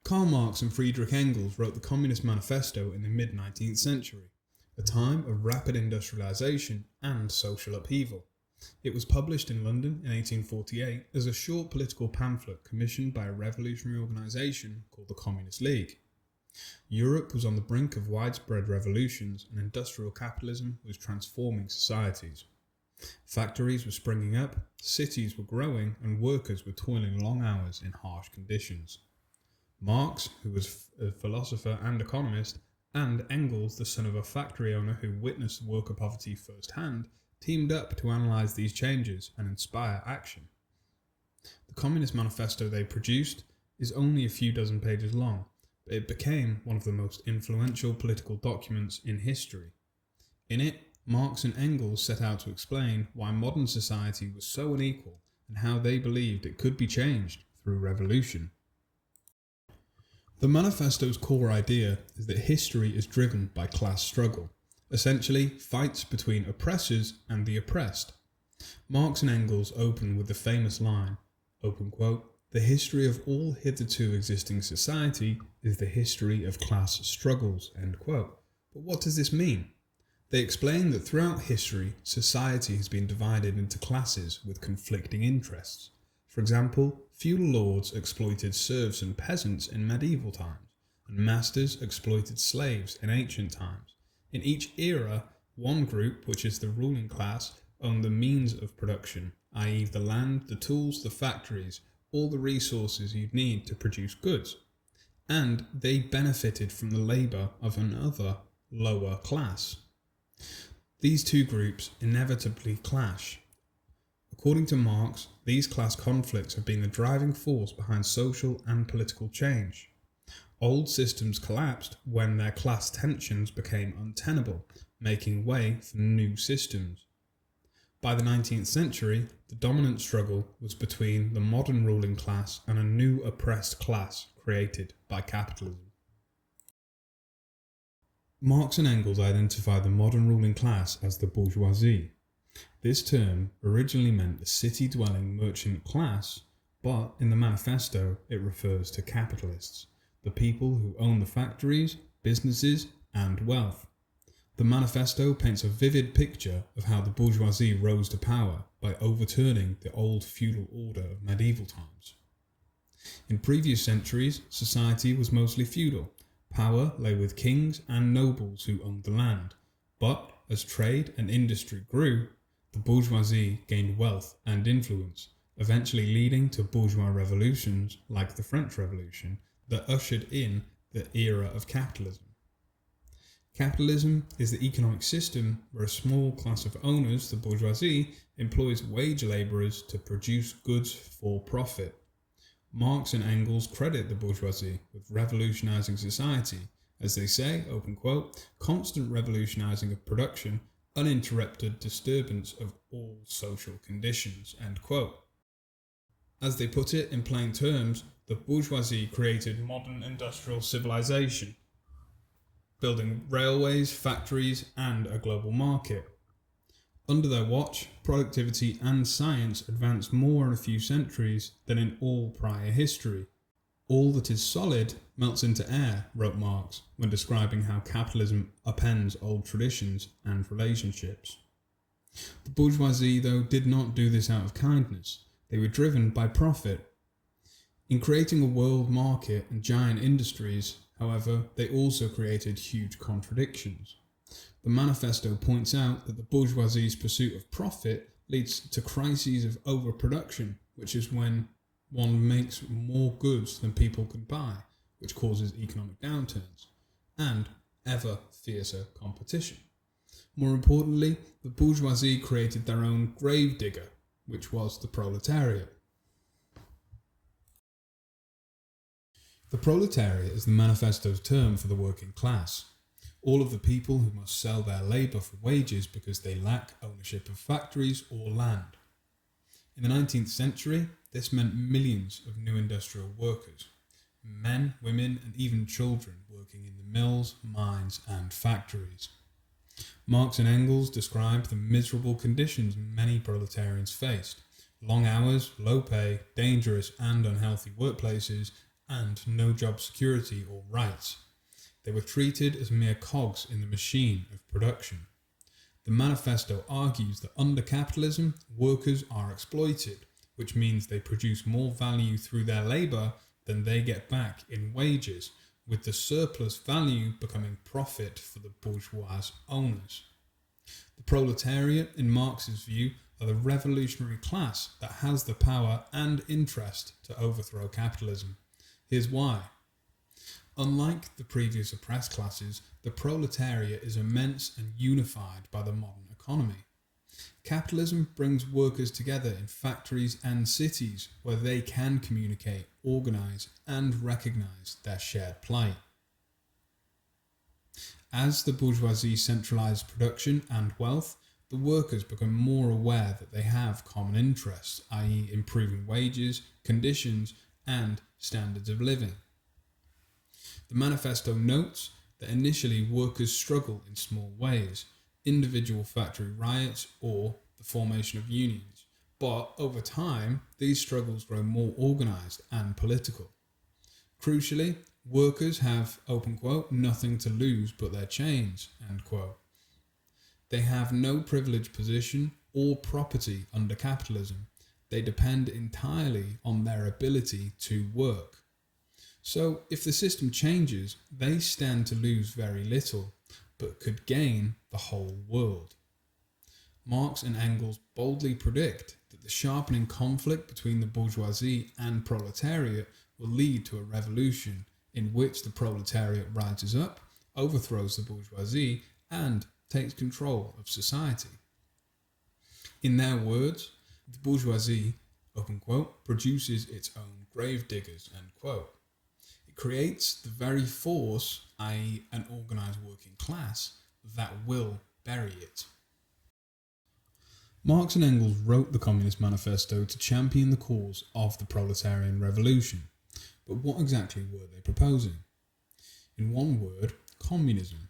Karl Marx and Friedrich Engels wrote the Communist Manifesto in the mid-19th century, a time of rapid industrialisation and social upheaval. It was published in London in 1848 as a short political pamphlet commissioned by a revolutionary organisation called the Communist League. Europe was on the brink of widespread revolutions and industrial capitalism was transforming societies. Factories were springing up, cities were growing, and workers were toiling long hours in harsh conditions. Marx, who was a philosopher and economist, and Engels, the son of a factory owner who witnessed worker poverty firsthand, teamed up to analyse these changes and inspire action. The Communist Manifesto they produced is only a few dozen pages long, but it became one of the most influential political documents in history. In it, Marx and Engels set out to explain why modern society was so unequal and how they believed it could be changed through revolution. The manifesto's core idea is that history is driven by class struggle, essentially fights between oppressors and the oppressed. Marx and Engels open with the famous line, open quote, "The history of all hitherto existing society is the history of class struggles," end quote. But what does this mean? They explain that throughout history, society has been divided into classes with conflicting interests. For example, feudal lords exploited serfs and peasants in medieval times, and masters exploited slaves in ancient times. In each era, one group, which is the ruling class, owned the means of production, i.e. the land, the tools, the factories, all the resources you'd need to produce goods. And they benefited from the labour of another, lower class. These two groups inevitably clash. According to Marx, these class conflicts have been the driving force behind social and political change. Old systems collapsed when their class tensions became untenable, making way for new systems. By the 19th century, the dominant struggle was between the modern ruling class and a new oppressed class created by capitalism. Marx and Engels identify the modern ruling class as the bourgeoisie. This term originally meant the city-dwelling merchant class, but in the manifesto it refers to capitalists, the people who own the factories, businesses, and wealth. The manifesto paints a vivid picture of how the bourgeoisie rose to power by overturning the old feudal order of medieval times. In previous centuries, society was mostly feudal. Power lay with kings and nobles who owned the land, but as trade and industry grew, the bourgeoisie gained wealth and influence, eventually leading to bourgeois revolutions like the French Revolution that ushered in the era of capitalism. Capitalism is the economic system where a small class of owners, the bourgeoisie, employs wage labourers to produce goods for profit. Marx and Engels credit the bourgeoisie with revolutionising society, as they say, open quote, constant revolutionising of production, uninterrupted disturbance of all social conditions, end quote. As they put it in plain terms, the bourgeoisie created modern industrial civilization, building railways, factories, and a global market. Under their watch, productivity and science advanced more in a few centuries than in all prior history. All that is solid melts into air, wrote Marx, when describing how capitalism upends old traditions and relationships. The bourgeoisie, though, did not do this out of kindness. They were driven by profit. In creating a world market and giant industries, however, they also created huge contradictions. The manifesto points out that the bourgeoisie's pursuit of profit leads to crises of overproduction, which is when one makes more goods than people can buy, which causes economic downturns, and ever fiercer competition. More importantly, the bourgeoisie created their own gravedigger, which was the proletariat. The proletariat is the manifesto's term for the working class. All of the people who must sell their labour for wages because they lack ownership of factories or land. In the 19th century, this meant millions of new industrial workers, men, women, and even children working in the mills, mines, and factories. Marx and Engels described the miserable conditions many proletarians faced: long hours, low pay, dangerous and unhealthy workplaces, and no job security or rights. They were treated as mere cogs in the machine of production. The manifesto argues that under capitalism, workers are exploited, which means they produce more value through their labour than they get back in wages, with the surplus value becoming profit for the bourgeois owners. The proletariat, in Marx's view, are the revolutionary class that has the power and interest to overthrow capitalism. Here's why. Unlike the previous oppressed classes, the proletariat is immense and unified by the modern economy. Capitalism brings workers together in factories and cities where they can communicate, organise and recognise their shared plight. As the bourgeoisie centralised production and wealth, the workers become more aware that they have common interests, i.e. improving wages, conditions and standards of living. The manifesto notes that initially workers struggle in small ways, individual factory riots or the formation of unions, but over time these struggles grow more organised and political. Crucially, workers have, open quote, nothing to lose but their chains, end quote. They have no privileged position or property under capitalism. They depend entirely on their ability to work. So if the system changes, they stand to lose very little, but could gain the whole world. Marx and Engels boldly predict that the sharpening conflict between the bourgeoisie and proletariat will lead to a revolution in which the proletariat rises up, overthrows the bourgeoisie, and takes control of society. In their words, the bourgeoisie, open quote, produces its own gravediggers, end quote. It creates the very force, i.e. an organised working class, that will bury it. Marx and Engels wrote the Communist Manifesto to champion the cause of the proletarian revolution. But what exactly were they proposing? In one word, communism.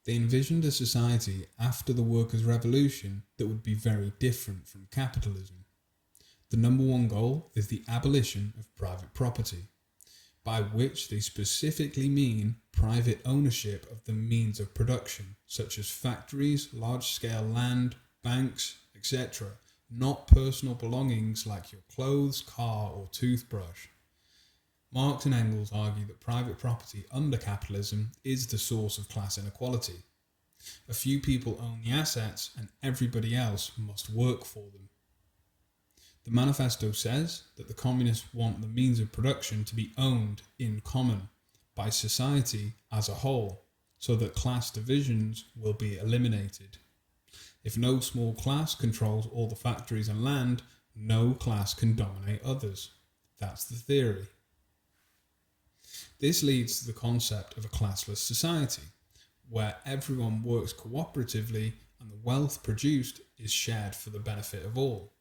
They envisioned a society after the workers' revolution that would be very different from capitalism. The number one goal is the abolition of private property, by which they specifically mean private ownership of the means of production, such as factories, large-scale land, banks, etc., not personal belongings like your clothes, car or toothbrush. Marx and Engels argue that private property under capitalism is the source of class inequality. A few people own the assets and everybody else must work for them. The manifesto says that the communists want the means of production to be owned in common by society as a whole, so that class divisions will be eliminated. If no small class controls all the factories and land, no class can dominate others. That's the theory. This leads to the concept of a classless society, where everyone works cooperatively and the wealth produced is shared for the benefit of all.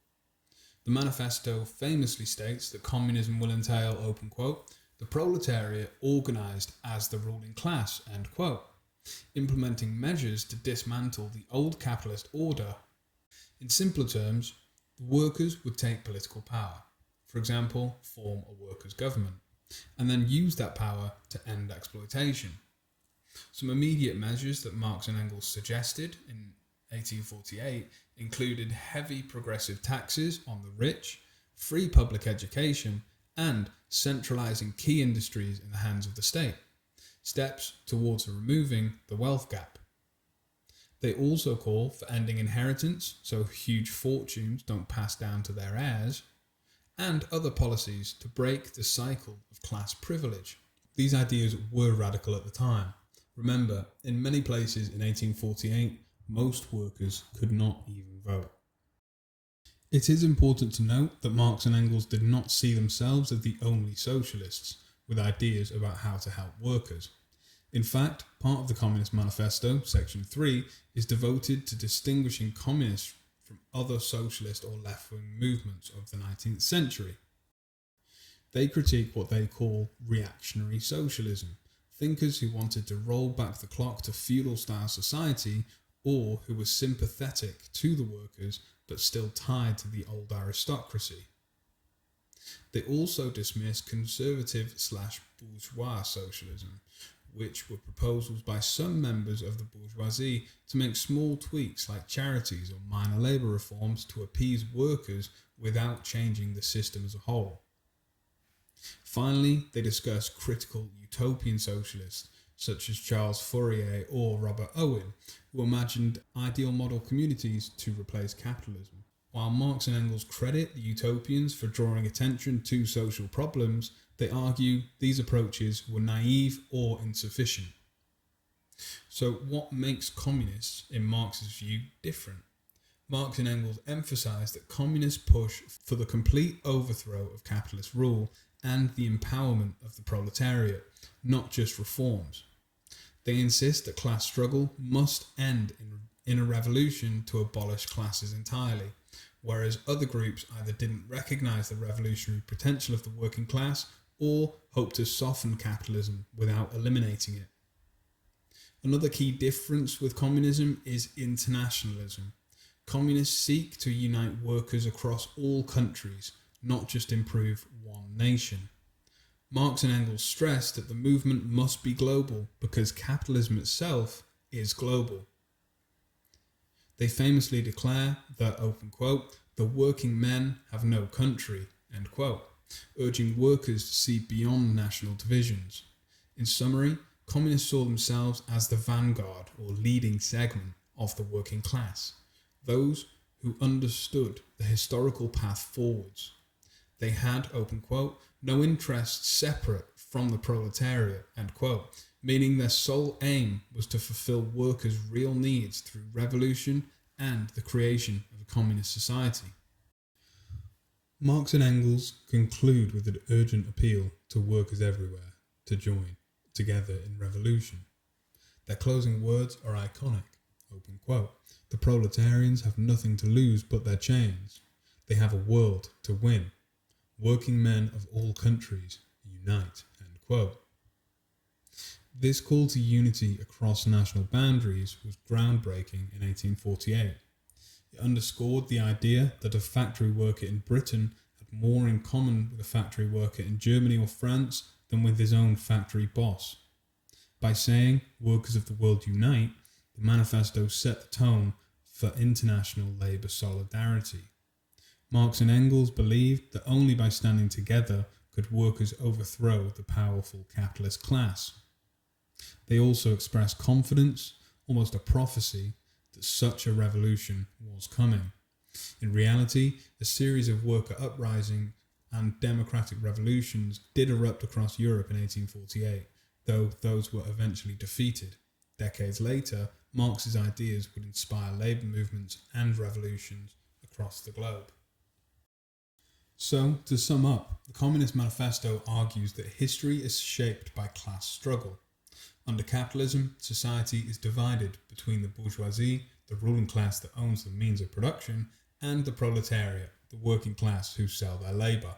The manifesto famously states that communism will entail, open quote, the proletariat organised as the ruling class, end quote, implementing measures to dismantle the old capitalist order. In simpler terms, the workers would take political power, for example, form a workers' government, and then use that power to end exploitation. Some immediate measures that Marx and Engels suggested in 1848 included heavy progressive taxes on the rich, free public education, and centralising key industries in the hands of the state, steps towards removing the wealth gap. They also call for ending inheritance, so huge fortunes don't pass down to their heirs, and other policies to break the cycle of class privilege. These ideas were radical at the time. Remember, in many places in 1848, most workers could not even vote. It is important to note that Marx and Engels did not see themselves as the only socialists with ideas about how to help workers. In fact, part of the Communist Manifesto, section 3, is devoted to distinguishing communists from other socialist or left-wing movements of the 19th century. They critique what they call reactionary socialism, thinkers who wanted to roll back the clock to feudal-style society or who were sympathetic to the workers but still tied to the old aristocracy. They also dismissed conservative/bourgeois socialism, which were proposals by some members of the bourgeoisie to make small tweaks like charities or minor labour reforms to appease workers without changing the system as a whole. Finally, they discussed critical utopian socialists such as Charles Fourier or Robert Owen, who imagined ideal model communities to replace capitalism. While Marx and Engels credit the utopians for drawing attention to social problems, they argue these approaches were naive or insufficient. So what makes communists, in Marx's view, different? Marx and Engels emphasise that communists push for the complete overthrow of capitalist rule and the empowerment of the proletariat, not just reforms. They insist that class struggle must end in a revolution to abolish classes entirely, whereas other groups either didn't recognise the revolutionary potential of the working class or hoped to soften capitalism without eliminating it. Another key difference with communism is internationalism. Communists seek to unite workers across all countries, not just improve one nation. Marx and Engels stress that the movement must be global because capitalism itself is global. They famously declare that, open quote, the working men have no country, end quote, urging workers to see beyond national divisions. In summary, communists saw themselves as the vanguard or leading segment of the working class, those who understood the historical path forwards. They had, open quote, no interests separate from the proletariat, end quote, meaning their sole aim was to fulfill workers' real needs through revolution and the creation of a communist society. Marx and Engels conclude with an urgent appeal to workers everywhere to join together in revolution. Their closing words are iconic, open quote, the proletarians have nothing to lose but their chains. They have a world to win. Working men of all countries, unite, end quote. This call to unity across national boundaries was groundbreaking in 1848. It underscored the idea that a factory worker in Britain had more in common with a factory worker in Germany or France than with his own factory boss. By saying, workers of the world unite, the manifesto set the tone for international labour solidarity. Marx and Engels believed that only by standing together could workers overthrow the powerful capitalist class. They also expressed confidence, almost a prophecy, that such a revolution was coming. In reality, a series of worker uprisings and democratic revolutions did erupt across Europe in 1848, though those were eventually defeated. Decades later, Marx's ideas would inspire labour movements and revolutions across the globe. So, to sum up, the Communist Manifesto argues that history is shaped by class struggle. Under capitalism, society is divided between the bourgeoisie, the ruling class that owns the means of production, and the proletariat, the working class who sell their labour.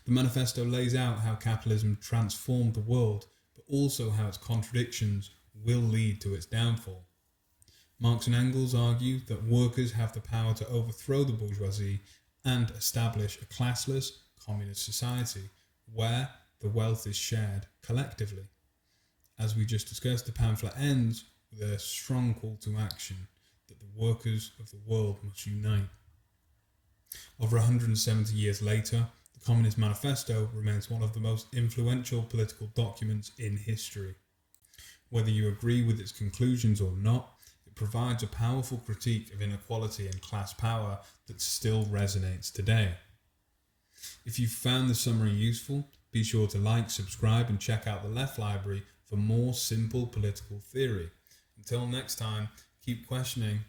The manifesto lays out how capitalism transformed the world, but also how its contradictions will lead to its downfall. Marx and Engels argue that workers have the power to overthrow the bourgeoisie and establish a classless communist society where the wealth is shared collectively. As we just discussed, the pamphlet ends with a strong call to action that the workers of the world must unite. Over 170 years later, the Communist Manifesto remains one of the most influential political documents in history. Whether you agree with its conclusions or not, it provides a powerful critique of inequality and class power that still resonates today. If you found the summary useful, be sure to like, subscribe and check out the Left Library for more simple political theory. Until next time, keep questioning.